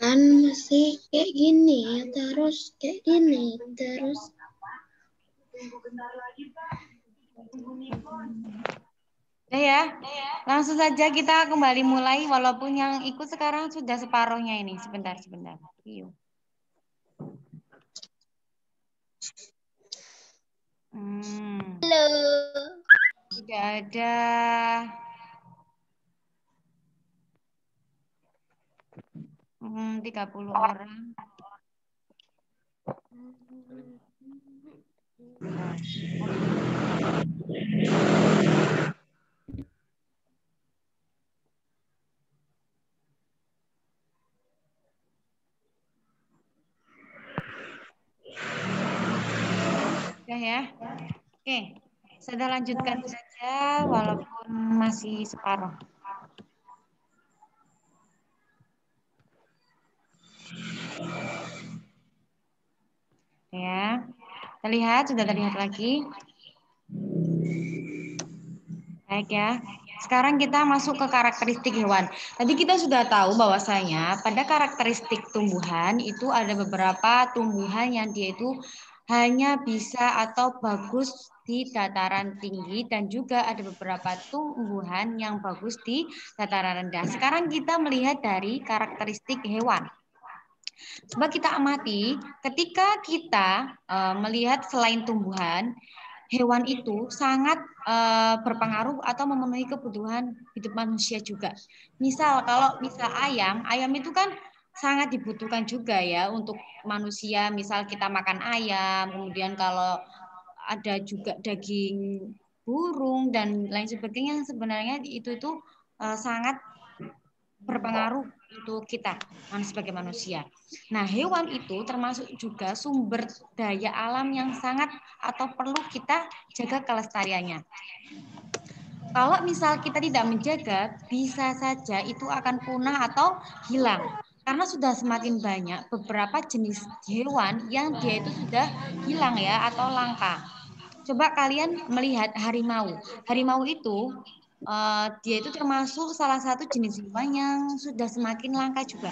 Kan masih kayak gini terus kayak gini terus. Ya, langsung saja kita kembali mulai walaupun yang ikut sekarang sudah separuhnya ini. Sebentar. Yuk. Halo. Tidak ada. 30 orang. Sudah ya. Oke, saya lanjutkan saja walaupun masih separuh. Ya, sudah terlihat lagi. Baik ya. Sekarang kita masuk ke karakteristik hewan. Tadi kita sudah tahu bahwasanya pada karakteristik tumbuhan itu ada beberapa tumbuhan yang dia itu hanya bisa atau bagus di dataran tinggi dan juga ada beberapa tumbuhan yang bagus di dataran rendah. Sekarang kita melihat dari karakteristik hewan. Coba kita amati ketika kita melihat selain tumbuhan, hewan itu sangat berpengaruh atau memenuhi kebutuhan hidup manusia juga. Kalau ayam itu kan sangat dibutuhkan juga ya untuk manusia. Misal kita makan ayam, kemudian kalau ada juga daging burung dan lain sebagainya, sebenarnya itu sangat berpengaruh untuk kita sebagai manusia. Nah, hewan itu termasuk juga sumber daya alam yang sangat atau perlu kita jaga kelestariannya. Kalau misal kita tidak menjaga, bisa saja itu akan punah atau hilang. Karena sudah semakin banyak beberapa jenis hewan yang dia itu sudah hilang ya atau langka. Coba kalian melihat harimau. Harimau itu dia itu termasuk salah satu jenis hewan yang sudah semakin langka juga.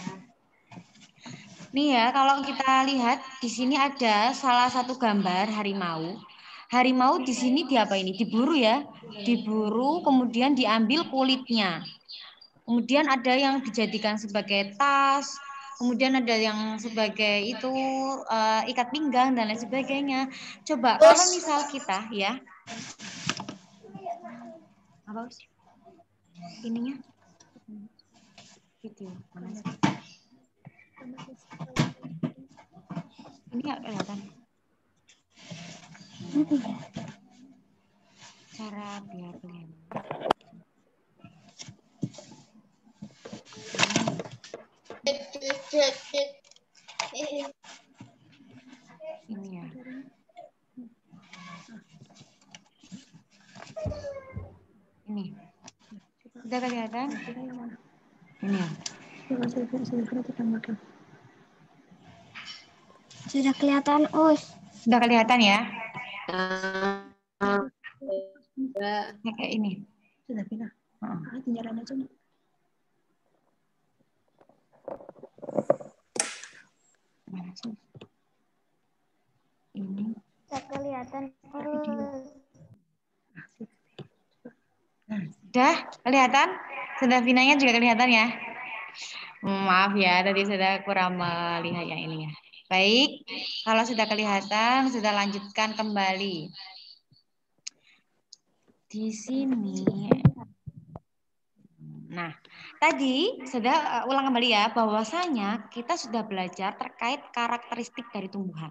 Nih ya, kalau kita lihat di sini ada salah satu gambar harimau. Harimau di sini diburu ya, diburu kemudian diambil kulitnya. Kemudian ada yang dijadikan sebagai tas, kemudian ada yang sebagai itu ikat pinggang dan lain sebagainya. Coba kalau misal kita ya, apa sih? Ininya video mana sih? Ini nggak kelihatan. Cara biar kelihatan. Ini ya. Ini. Sudah kelihatan? Ini ya. Sudah kelihatan, Us. Sudah kelihatan ya? Kayak ini. Sudah pindah. Tinggalan aja. Mana sih? Ini. Sudah kelihatan, Us. Sudah kelihatan? Sudah finanya juga kelihatan ya? Maaf ya, tadi sudah kurang melihat yang ini ya. Baik, kalau sudah kelihatan, sudah lanjutkan kembali. Di sini. Nah, tadi sudah ulang kembali ya, bahwasanya kita sudah belajar terkait karakteristik dari tumbuhan.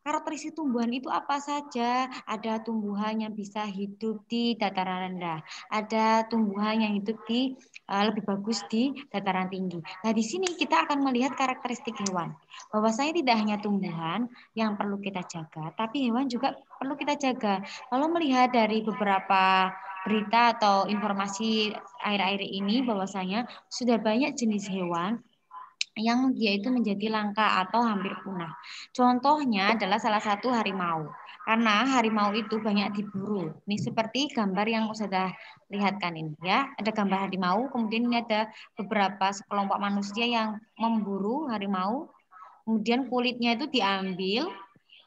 Karakteristik tumbuhan itu apa saja? Ada tumbuhan yang bisa hidup di dataran rendah, ada tumbuhan yang hidup di lebih bagus di dataran tinggi. Nah, di sini kita akan melihat karakteristik hewan. Bahwasanya tidak hanya tumbuhan yang perlu kita jaga, tapi hewan juga perlu kita jaga. Kalau melihat dari beberapa berita atau informasi akhir-akhir ini bahwasanya sudah banyak jenis hewan yang dia itu menjadi langka atau hampir punah. Contohnya adalah salah satu harimau. Karena harimau itu banyak diburu. Ini seperti gambar yang sudah lihatkan ini ya. Ada gambar harimau, kemudian ini ada beberapa sekelompok manusia yang memburu harimau. Kemudian kulitnya itu diambil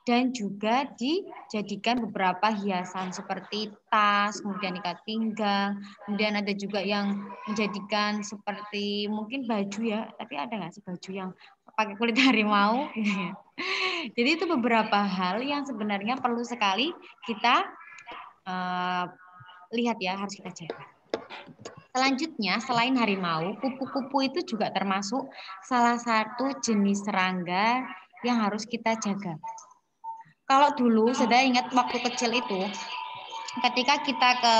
dan juga dijadikan beberapa hiasan seperti tas, kemudian ikat pinggang, kemudian ada juga yang menjadikan seperti mungkin baju ya, tapi ada nggak sih baju yang pakai kulit harimau? Jadi itu beberapa hal yang sebenarnya perlu sekali kita lihat ya, harus kita jaga. Selanjutnya, selain harimau, kupu-kupu itu juga termasuk salah satu jenis serangga yang harus kita jaga. Kalau dulu, saya ingat waktu kecil itu, ketika kita ke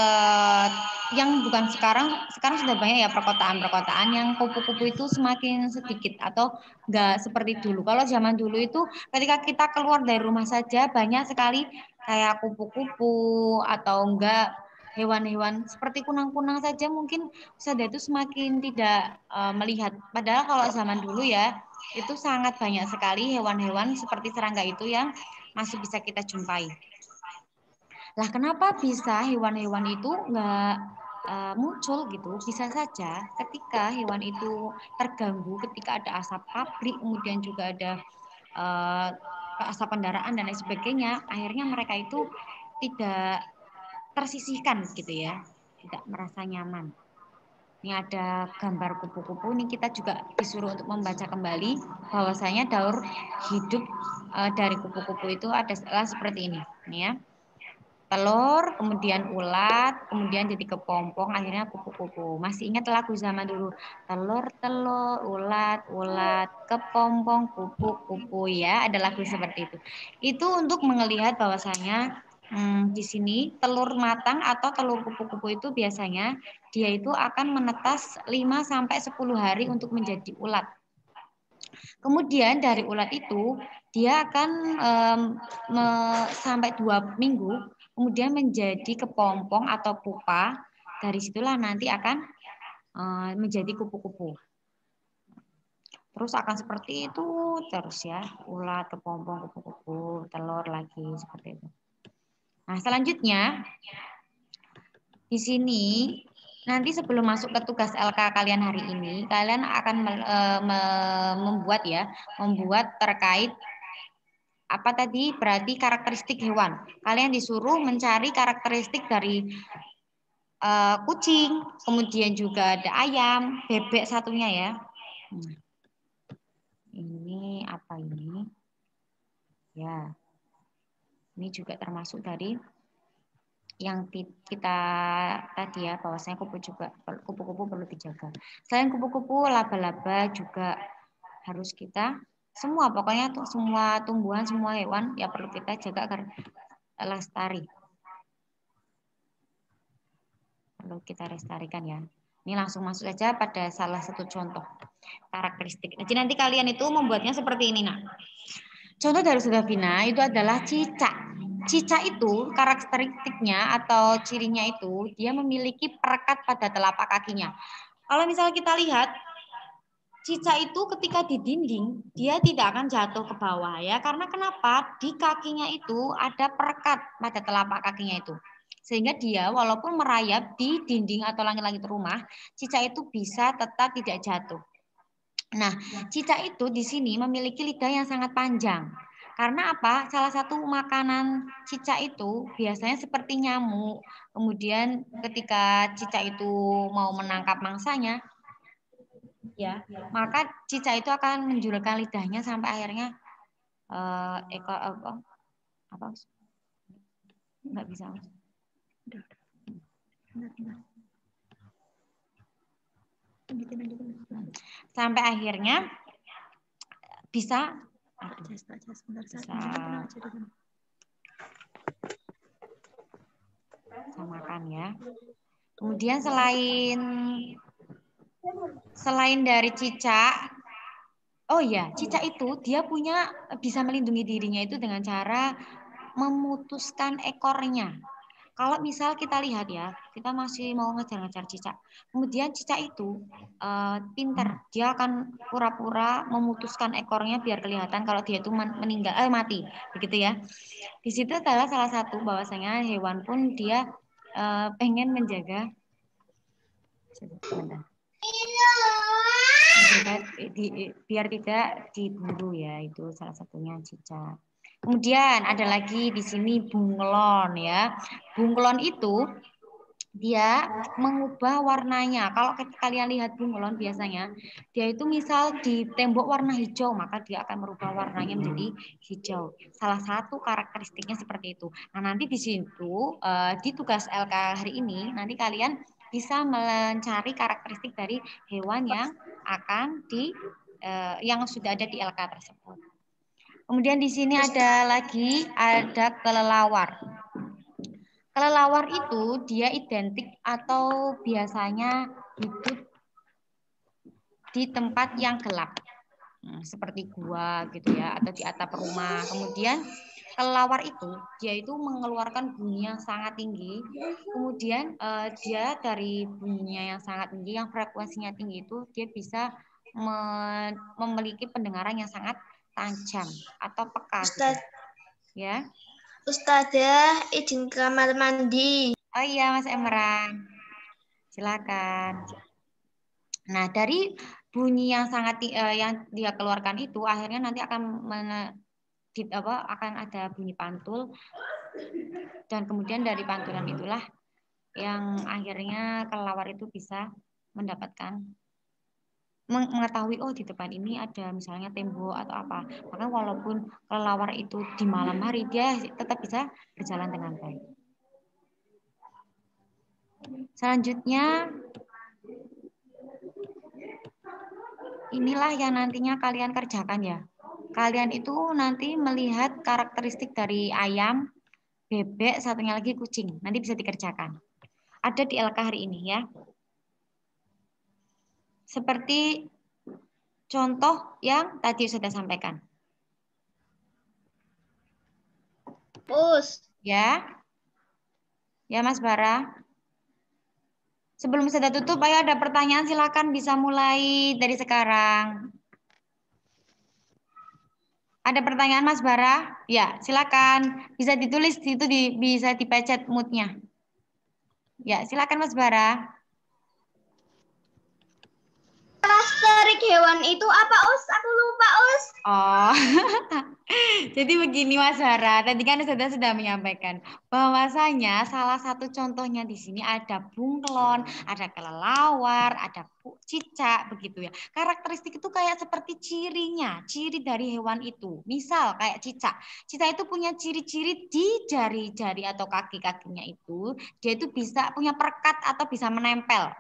yang bukan sekarang sudah banyak ya perkotaan yang kupu-kupu itu semakin sedikit atau enggak seperti dulu. Kalau zaman dulu itu ketika kita keluar dari rumah saja banyak sekali kayak kupu-kupu atau enggak hewan-hewan seperti kunang-kunang saja mungkin sudah itu semakin tidak melihat. Padahal kalau zaman dulu ya itu sangat banyak sekali hewan-hewan seperti serangga itu yang masih bisa kita jumpai. Lah kenapa bisa hewan-hewan itu nggak muncul gitu? Bisa saja ketika hewan itu terganggu, ketika ada asap pabrik, kemudian juga ada asap kendaraan dan lain sebagainya, akhirnya mereka itu tidak tersisihkan gitu ya, tidak merasa nyaman. Ini ada gambar kupu-kupu. Ini kita juga disuruh untuk membaca kembali bahwasanya daur hidup dari kupu-kupu itu adalah seperti ini. Ini ya. Telur, kemudian ulat, kemudian jadi kepompong, akhirnya kupu-kupu. Masih ingat lagu zaman dulu? Telur, telur, ulat, ulat, kepompong, kupu-kupu ya. Ada lagu seperti itu. Itu untuk melihat bahwasanya di sini telur matang atau telur kupu-kupu itu biasanya dia itu akan menetas 5-10 hari untuk menjadi ulat. Kemudian dari ulat itu dia akan sampai 2 minggu kemudian menjadi kepompong atau pupa. Dari situlah nanti akan menjadi kupu-kupu. Terus akan seperti itu terus ya, ulat, kepompong, kupu-kupu, telur lagi seperti itu. Nah, selanjutnya di sini nanti sebelum masuk ke tugas LK kalian hari ini, kalian akan membuat terkait apa tadi berarti karakteristik hewan. Kalian disuruh mencari karakteristik dari kucing, kemudian juga ada ayam, bebek satunya ya. Ini apa ini? Ya, ini juga termasuk dari yang kita tadi ya, bahwasanya kupu-kupu perlu dijaga. Selain kupu-kupu, laba-laba juga harus kita pokoknya semua tumbuhan, semua hewan ya perlu kita jaga agar lestari. Perlu kita lestarikan ya. Ini langsung masuk saja pada salah satu contoh karakteristik. Jadi nanti kalian itu membuatnya seperti ini, nah. Contoh dari Saudara Vina itu adalah cicak. Cicak itu karakteristiknya atau cirinya itu dia memiliki perekat pada telapak kakinya. Kalau misalnya kita lihat cicak itu ketika di dinding dia tidak akan jatuh ke bawah ya, karena kenapa? Di kakinya itu ada perekat pada telapak kakinya itu. Sehingga dia walaupun merayap di dinding atau langit-langit rumah, cicak itu bisa tetap tidak jatuh. Nah, cicak itu di sini memiliki lidah yang sangat panjang. Karena apa? Salah satu makanan cicak itu biasanya seperti nyamuk. Kemudian ketika cicak itu mau menangkap mangsanya, ya, maka cicak itu akan menjulurkan lidahnya sampai akhirnya ekor apa? Nggak bisa. Sampai akhirnya bisa makan ya. Kemudian selain dari cicak, cicak itu dia bisa melindungi dirinya itu dengan cara memutuskan ekornya. Kalau misal kita lihat ya, kita masih mau ngejar-ngejar cicak. Kemudian cicak itu pinter, dia akan pura-pura memutuskan ekornya biar kelihatan kalau dia itu meninggal, mati, begitu ya. Di situ adalah salah satu bahwasanya hewan pun dia pengen menjaga, biar tidak diburu ya, itu salah satunya cicak. Kemudian ada lagi di sini bunglon ya. Bunglon itu dia mengubah warnanya. Kalau kalian lihat bunglon biasanya dia itu misal di tembok warna hijau, maka dia akan merubah warnanya menjadi hijau. Salah satu karakteristiknya seperti itu. Nah, nanti di situ di tugas LK hari ini nanti kalian bisa mencari karakteristik dari hewan yang akan yang sudah ada di LK tersebut. Kemudian di sini ada kelelawar. Kelelawar itu dia identik atau biasanya hidup di tempat yang gelap, seperti gua gitu ya, atau di atap rumah. Kemudian kelelawar itu dia itu mengeluarkan bunyi yang sangat tinggi. Kemudian dia dari bunyinya yang sangat tinggi, yang frekuensinya tinggi itu dia bisa memiliki pendengaran yang sangat tajam atau peka. Ustaz, gitu. Ya. Ustazah, izin ke kamar mandi. Oh iya, Mas Emran. Silakan. Nah, dari bunyi yang sangat yang dia keluarkan itu akhirnya nanti akan akan ada bunyi pantul, dan kemudian dari pantulan itulah yang akhirnya kelelawar itu bisa mendapatkan mengetahui oh di depan ini ada misalnya tembok atau apa. Maka walaupun kelelawar itu di malam hari dia tetap bisa berjalan dengan baik. Selanjutnya inilah yang nantinya kalian kerjakan ya. Kalian itu nanti melihat karakteristik dari ayam, bebek, satunya lagi kucing. Nanti bisa dikerjakan. Ada di LK hari ini ya. Seperti contoh yang tadi sudah sampaikan. Ya. Ya Mas Bara. Sebelum saya tutup, ayo ada pertanyaan silakan bisa mulai dari sekarang. Ada pertanyaan Mas Bara? Ya, silakan. Bisa ditulis itu bisa dipencet mute-nya. Ya, silakan Mas Bara. Karakteristik hewan itu apa, Us? Aku lupa, Us. Oh, jadi begini Mas Bara, tadi kan sudah menyampaikan bahwasanya salah satu contohnya di sini ada bunglon, ada kelelawar, ada cicak, begitu ya. Karakteristik itu kayak seperti ciri dari hewan itu. Misal kayak cicak, cicak itu punya ciri-ciri di jari-jari atau kaki-kakinya itu, dia itu bisa punya perekat atau bisa menempel.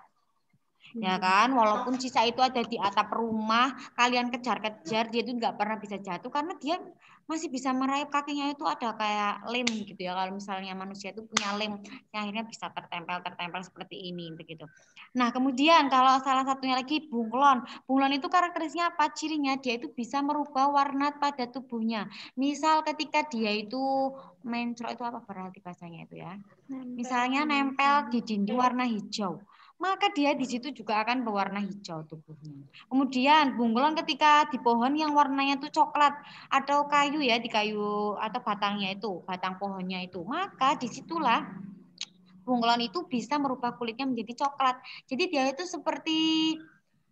Ya kan, walaupun cicak itu ada di atap rumah, kalian kejar-kejar, dia itu nggak pernah bisa jatuh karena dia masih bisa merayap, kakinya itu ada kayak lem gitu ya. Kalau misalnya manusia itu punya lem yang akhirnya bisa tertempel seperti ini begitu. Nah, kemudian kalau salah satunya lagi bunglon. Bunglon itu karakteristiknya apa? Cirinya dia itu bisa merubah warna pada tubuhnya. Misal ketika dia itu mencrok, itu apa berarti bahasanya itu ya? Misalnya nempel di dinding warna hijau, maka dia di situ juga akan berwarna hijau tubuhnya. Kemudian bunglon ketika di pohon yang warnanya itu coklat atau kayu ya, di kayu atau batangnya itu, batang pohonnya itu, maka disitulah bunglon itu bisa merubah kulitnya menjadi coklat. Jadi dia itu seperti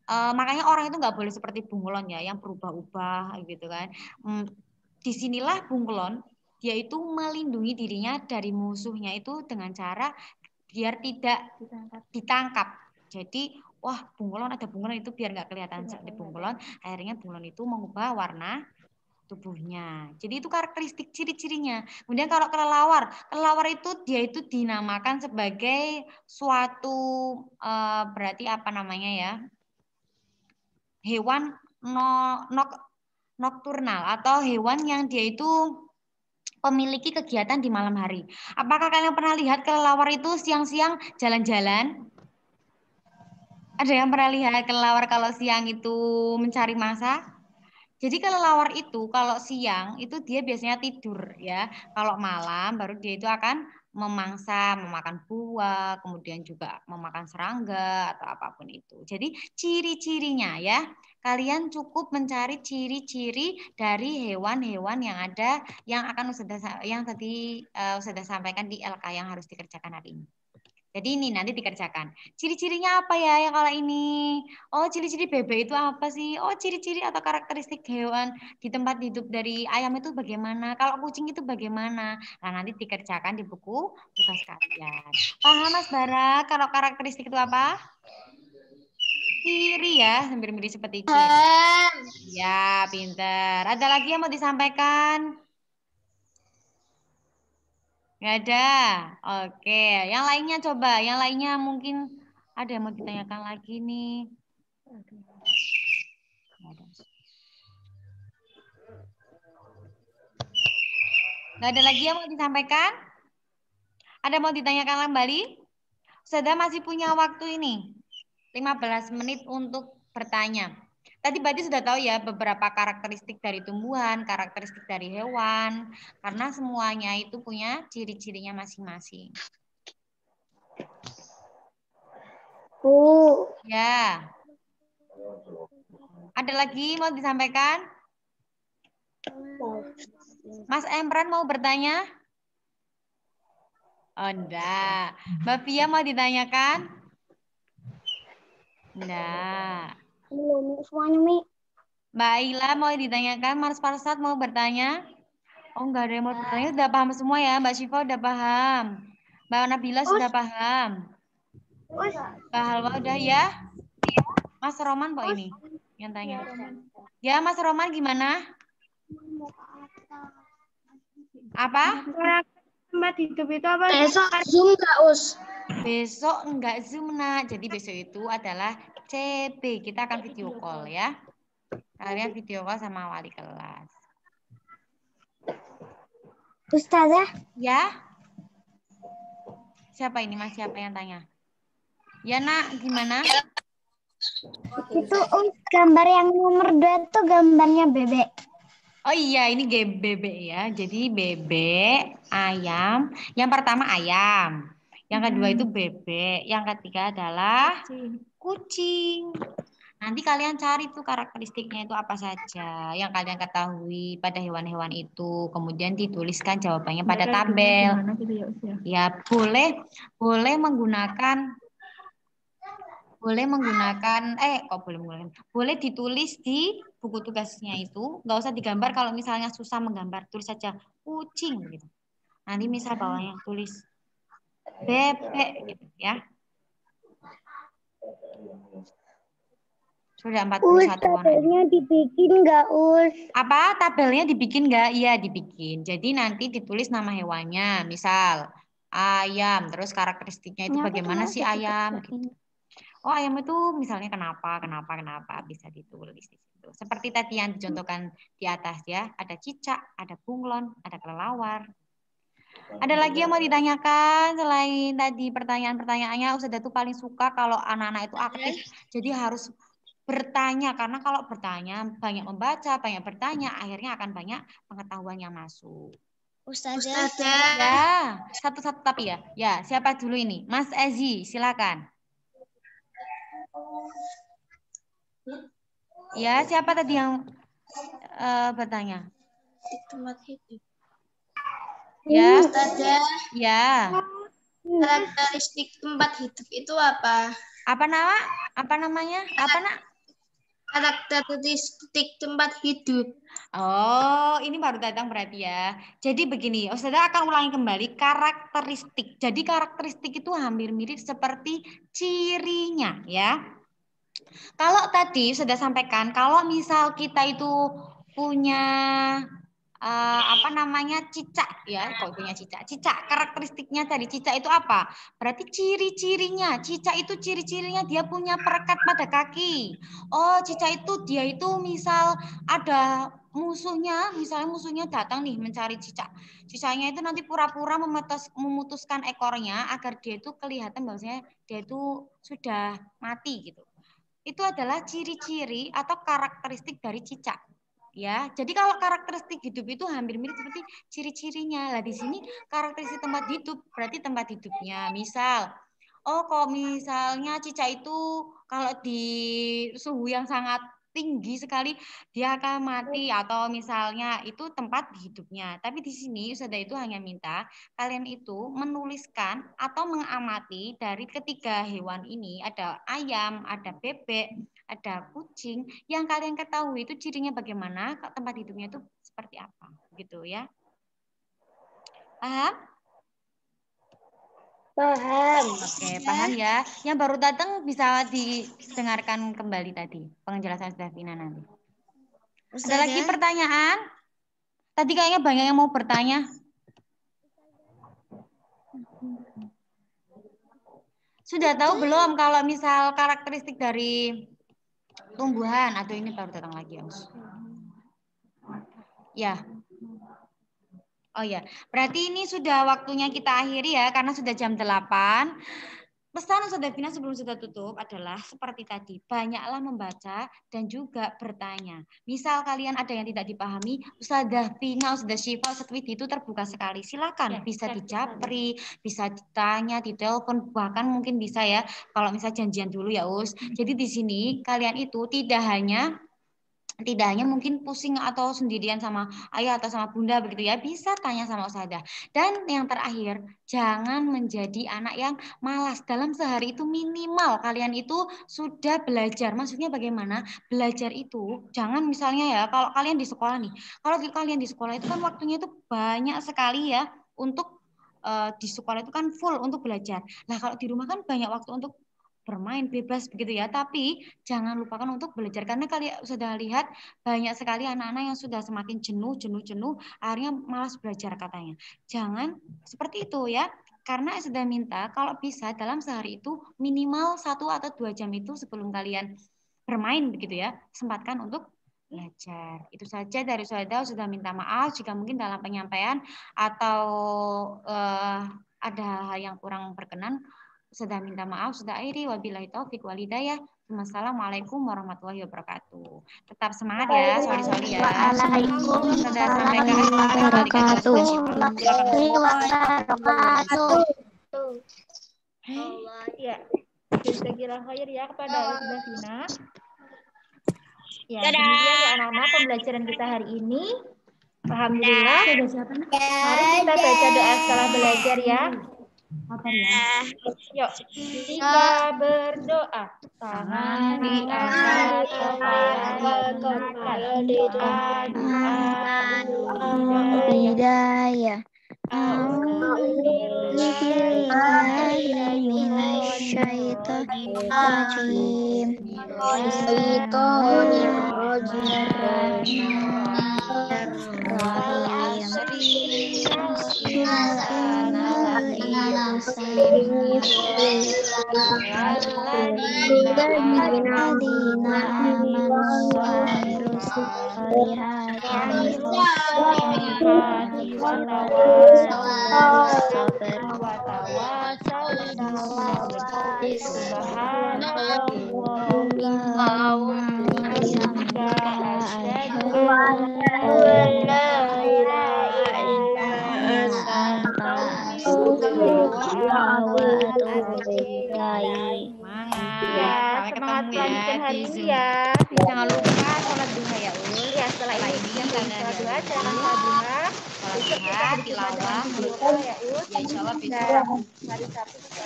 makanya orang itu nggak boleh seperti bunglon ya, yang berubah-ubah gitu kan. Disinilah bunglon dia itu melindungi dirinya dari musuhnya itu dengan cara biar tidak ditangkap. Jadi, wah bunglon ada bunglon itu biar nggak kelihatan seperti bunglon. Akhirnya bunglon itu mengubah warna tubuhnya. Jadi itu karakteristik ciri-cirinya. Kemudian kalau kelelawar itu dia itu dinamakan sebagai suatu berarti apa namanya ya? Hewan nokturnal atau hewan yang dia itu memiliki kegiatan di malam hari. Apakah kalian pernah lihat kelelawar itu siang-siang jalan-jalan? Ada yang pernah lihat kelelawar kalau siang itu mencari mangsa? Jadi kelelawar itu kalau siang itu dia biasanya tidur ya. Kalau malam baru dia itu akan memangsa, memakan buah, kemudian juga memakan serangga atau apapun itu. Jadi ciri-cirinya ya, kalian cukup mencari ciri-ciri dari hewan-hewan yang ada yang akan yang tadi sudah sampaikan di LK yang harus dikerjakan hari ini. Jadi ini nanti dikerjakan. Ciri-cirinya apa ya yang kalau ini? Oh, ciri-ciri bebek itu apa sih? Oh, ciri-ciri atau karakteristik hewan di tempat hidup dari ayam itu bagaimana? Kalau kucing itu bagaimana? Nah, nanti dikerjakan di buku tugas kalian. Paham Mas Bara kalau karakteristik itu apa? Ciri ya, mirip-mirip seperti ciri. Ya, pinter. Ada lagi yang mau disampaikan? Nggak ada. Oke, yang lainnya coba. Yang lainnya mungkin ada yang mau ditanyakan lagi nih. Nggak ada lagi yang mau disampaikan? Ada mau ditanyakan kembali? Sudah masih punya waktu ini. 15 menit untuk bertanya. Tadi berarti sudah tahu ya beberapa karakteristik dari tumbuhan, karakteristik dari hewan. Karena semuanya itu punya ciri-cirinya masing-masing. Ya. Ada lagi mau disampaikan? Mas Emran mau bertanya? Oh, enggak. Mbak Pia mau ditanyakan? Enggak. Semuanya, Mi. Mbak Ila mau ditanyakan? Mas Farsad mau bertanya? Oh, enggak ada yang mau bertanya. Sudah paham semua ya? Mbak Syifa udah paham. Mbak Nabila sudah paham. Mbak Halwa udah ya? Mas Roman kok ini yang tanya. Ya, Mas Roman gimana? Apa? Tempat hidup itu apa? Besok Zoom nggak, Us? Besok enggak Zoom, Nak. Jadi besok itu adalah CB. Kita akan video call ya. Kalian video call sama wali kelas. Ustazah? Ya? Siapa ini, Mas? Siapa yang tanya? Ya, Nak. Gimana? Itu gambar yang nomor 2 itu gambarnya bebek. Oh iya, ini bebek ya. Jadi bebek, ayam. Yang pertama ayam. Yang kedua itu bebek. Yang ketiga adalah kucing. Nanti kalian cari tuh karakteristiknya itu apa saja yang kalian ketahui pada hewan-hewan itu. Kemudian dituliskan jawabannya pada tabel. Ya, boleh menggunakan boleh ditulis di buku tugasnya itu, nggak usah digambar. Kalau misalnya susah menggambar, tulis saja kucing gitu. Nanti misal bawahnya tulis bebek gitu ya. Sudah 41 warna. Tabelnya dibikin nggak, Us? Apa? Tabelnya dibikin nggak? Iya, dibikin. Jadi nanti ditulis nama hewannya, misal ayam, terus karakteristiknya itu bagaimana sih ayam gitu. Oh, ayam itu misalnya kenapa bisa ditulis di situ. Seperti tadi yang dicontohkan di atas ya, ada cicak, ada bunglon, ada kelelawar. Ada lagi yang mau ditanyakan selain tadi pertanyaan-pertanyaannya? Ustazah tuh paling suka kalau anak-anak itu aktif. Jadi harus bertanya, karena kalau bertanya banyak membaca, banyak bertanya, akhirnya akan banyak pengetahuan yang masuk. Ustazah. Ya, satu-satu tapi ya. Ya, siapa dulu ini? Mas Ezi, silakan. Ya, siapa tadi yang bertanya? Tempat hidup. Ya. Ustazah. Ya. Karakteristik tempat hidup itu apa? Apa namanya? Apa, Nak? Karakteristik tempat hidup. Oh, ini baru datang berarti ya. Jadi begini, Ustazah akan ulangi kembali karakteristik. Jadi karakteristik itu hampir mirip seperti cirinya ya. Kalau tadi sudah sampaikan, kalau misal kita itu punya cicak ya, kok punya cicak karakteristiknya tadi cicak itu apa? Berarti ciri-cirinya cicak itu ciri-cirinya dia punya perekat pada kaki. Oh, cicak itu dia itu misal ada musuhnya, misalnya musuhnya datang nih mencari cicaknya itu nanti pura-pura memutuskan ekornya agar dia itu kelihatan bahwasanya dia itu sudah mati gitu. Itu adalah ciri-ciri atau karakteristik dari cicak. Ya, jadi kalau karakteristik hidup itu hampir mirip seperti ciri-cirinya. Lah di sini karakteristik tempat hidup berarti tempat hidupnya. Misal, oh kok misalnya cicak itu kalau di suhu yang sangat tinggi sekali dia akan mati atau misalnya itu tempat hidupnya. Tapi di sini Ustazah itu hanya minta kalian itu menuliskan atau mengamati dari ketiga hewan ini, ada ayam, ada bebek, ada kucing, yang kalian ketahui itu cirinya bagaimana, tempat hidupnya itu seperti apa, gitu ya. Paham? Paham. Oke, paham ya. Yang baru datang bisa didengarkan kembali tadi penjelasan Davina nanti. Ada lagi pertanyaan? Tadi kayaknya banyak yang mau bertanya. Sudah tahu belum kalau misal karakteristik dari tumbuhan? Atau ini baru datang lagi, Aus? Ya. Oh ya, berarti ini sudah waktunya kita akhiri ya, karena sudah jam 8. Pesan Ustazah Davina sebelum sudah tutup adalah seperti tadi, banyaklah membaca dan juga bertanya. Misal kalian ada yang tidak dipahami, Ustazah Davina, Ustazah Syifa, Ustazah Widi itu terbuka sekali. Silakan, bisa dijapri, bisa ditanya, ditelepon, bahkan mungkin bisa ya, kalau misal janjian dulu ya Us. Jadi di sini kalian itu tidak hanya mungkin pusing atau sendirian sama ayah atau sama bunda begitu ya, bisa tanya sama Ustazah. Dan yang terakhir, jangan menjadi anak yang malas. Dalam sehari itu minimal kalian itu sudah belajar. Maksudnya bagaimana? Belajar itu jangan misalnya ya, kalau kalian di sekolah nih, kalau kalian di sekolah itu kan waktunya itu banyak sekali ya untuk di sekolah itu kan full untuk belajar. Nah kalau di rumah kan banyak waktu untuk bermain bebas begitu ya, tapi jangan lupakan untuk belajar karena kalian sudah lihat banyak sekali anak-anak yang sudah semakin jenuh, akhirnya malas belajar katanya. Jangan seperti itu ya, karena sudah minta kalau bisa dalam sehari itu minimal 1 atau 2 jam itu sebelum kalian bermain begitu ya, sempatkan untuk belajar. Itu saja dari Ustazah, sudah minta maaf jika mungkin dalam penyampaian atau ada hal yang kurang berkenan. Sudah minta maaf, sudah akhiri. Wabillahi taufik walhidayah. Wassalamualaikum warahmatullahi wabarakatuh. Tetap semangat ya, soli-soli ya. Sudah sampai ke Wabarakatuh. Ya, jazakallahu khair ya kepada Ustazah Davina. Ya, demikian ya anak-anak pembelajaran kita hari ini. Alhamdulillah. Mari kita baca doa setelah belajar ya. Yuk, kita berdoa. Tangan diangkat, kepala diangkat. Hidayah. Semangat melanjutkan hari ini ya. Jangan lupa sholat duha ya Ul. Ya, setelah ini kan karena sholat duha, dia jangan sholat duha. sholat duha, tilawah, Ya, ya insya Allah besok hari Sabtu kita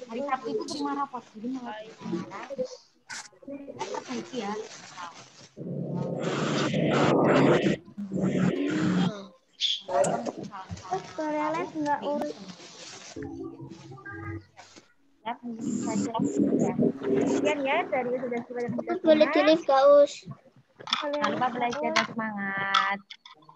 hari Sabtu itu terima rapot. Jadi mau perbaiki ya. Koreles nggak urus. Sekian ya dari sudah Boleh di-leave Kak Us. Jangan lupa belajar dan semangat.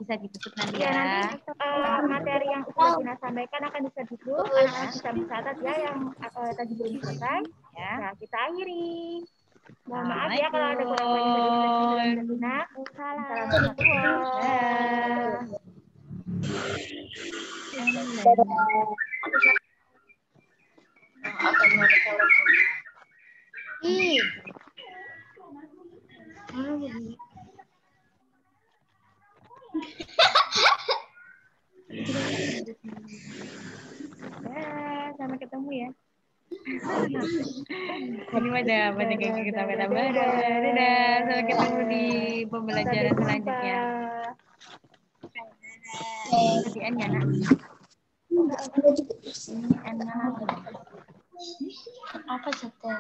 Bisa ditutup nanti ya. ya. Nanti materi yang sudah Tina sampaikan akan bisa ditutup. Anak-anak bisa mencatat ya yang tadi belum selesai. Ya. Nah, kita akhiri. Mohon maaf ya kalau ada kurang banyak dari Tina. Assalamualaikum. Sampai ketemu ya. Ini ada banyak yang kita beda. Dadah, sampai ketemu di pembelajaran selanjutnya. Di N ya, Nak? Ini N-nya apa? Apa saja?